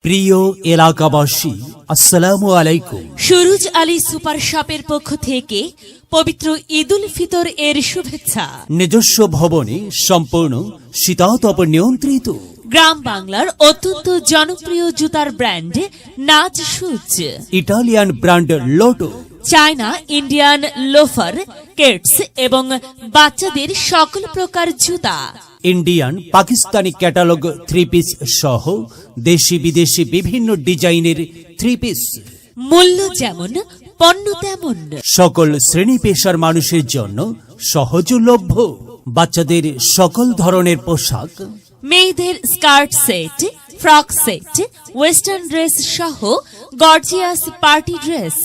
প্রিয় এলাকাবাসী, আসসালামু আলাইকুম। সুরুজ আলী সুপার শপের পক্ষ থেকে পবিত্র ঈদুল ফিতর এর শুভেচ্ছা। নিজস্ব ভবনে সম্পূর্ণ শীতাতপ নিয়ন্ত্রিত গ্রাম বাংলার অত্যন্ত জনপ্রিয় জুতার brand Naz shoes, Italian brand Lotto, China Indian loafer, কেটস এবং বাচ্চাদের সকল প্রকার জুতা, Indian Pakistani catalogue three piece সহ দেশি বিদেশি বিভিন্ন ডিজাইনের থ্রি পিস, মূল্য যেমন পণ্য তেমন, সকল শ্রেণী পেশার মানুষের জন্য সহজলভ্য। বাচ্চাদের সকল ধরনের পোশাক, মেয়েদের skirt set, frock set, western dress সহ গর্জিয়াস পার্টি ড্রেস,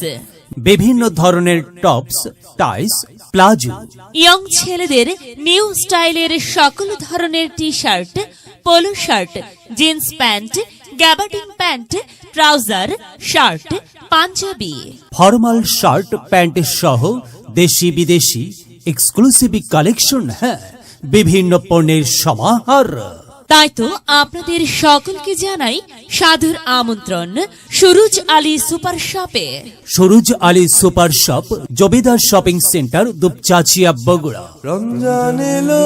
বিভিন্ন ধরনের টপস, টাইস, প্লাজো, ইয়ং ছেলেদের নিউ স্টাইলের সকল ধরনের T shirt, polo shirt, jeans pant, gabardine pant, trouser, shirt, panjabi, formal shirt pant সহ দেশি বিদেশি এক্সক্লুসিভ কালেকশন, বিভিন্ন পণ্যের সমাহার। তাই তো আপনাদের সকলকে জানাই সাদর আমন্ত্রণ সুরুজ আলী সুপার শপে। সুরুজ আলী সুপার শপ, জবেদার শপিং সেন্টার, দুপচাচিয়া, বগুড়া। রমজান এলো,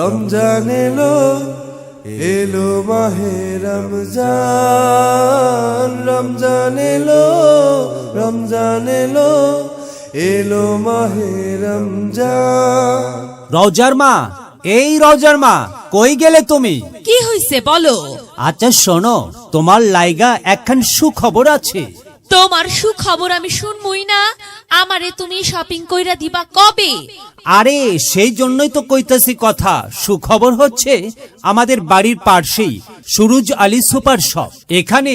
রমজান এলো, এলো মাহে রমজান। রমজান এলো, রমজান এলো, এলো মাহে রমজান। রওজার মা, এই রওজার মা, কই গেলে তুমি? কি হইছে বলো? আচ্ছা শোনো, তোমার লাইগা একখান সুখবর আছে। তোমার সুখবর আমি শুনবই না? আমারে তুমি শপিং কইরা দিবা কবে? আরে সেই জন্যই তো কইতাছি কথা। সুখবর হচ্ছে আমাদের বাড়ির পাশেই সুরুজ আলী সুপার শপ। এখানে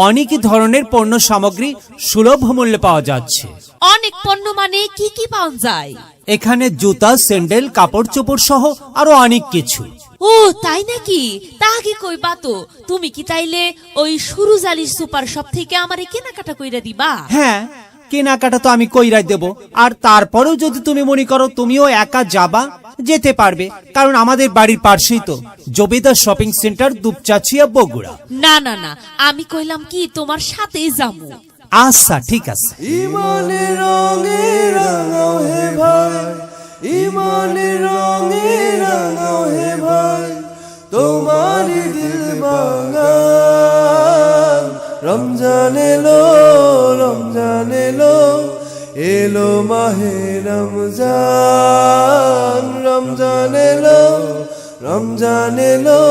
অনেক ধরনের পণ্য সামগ্রী সুলভ মূল্যে পাওয়া যাচ্ছে। অনেক পণ্য মানে কি কি পাওয়া যায়? এখানে জুতা, স্যান্ডেল, কাপড় চোপড় সহ আরো অনেক কিছু। ও তাই নাকি? তা আগে কইবা তো। তুমি কি তাইলে ওই সুরুজ আলী সুপার শপ থেকে আমারে কেনাকাটা কইরা দিবা? হ্যাঁ, কেনাকাটা তো আমি কইরাই দেব। আর তারপরেও যদি তুমি মনে করো তুমিও একা যাবা, যেতে পারবে, কারণ আমাদের বাড়ির পাশেই তো জবেদার শপিং সেন্টার, দুপচাচিয়া, বগুড়া। না না না, আমি কইলাম কি তোমার সাথেই যাবো। আচ্ছা ঠিক আছে। ইমানের রঙে রাঙাও হে ভাই, ইমানের রঙে রাঙাও হে ভাই, তোমারই দিল বাগান। রমজান এলো, রমজান এলো, এলো মাহে রমজান। রমজান এলো, রমজান এলো,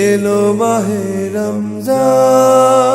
এলো মাহে রমজান।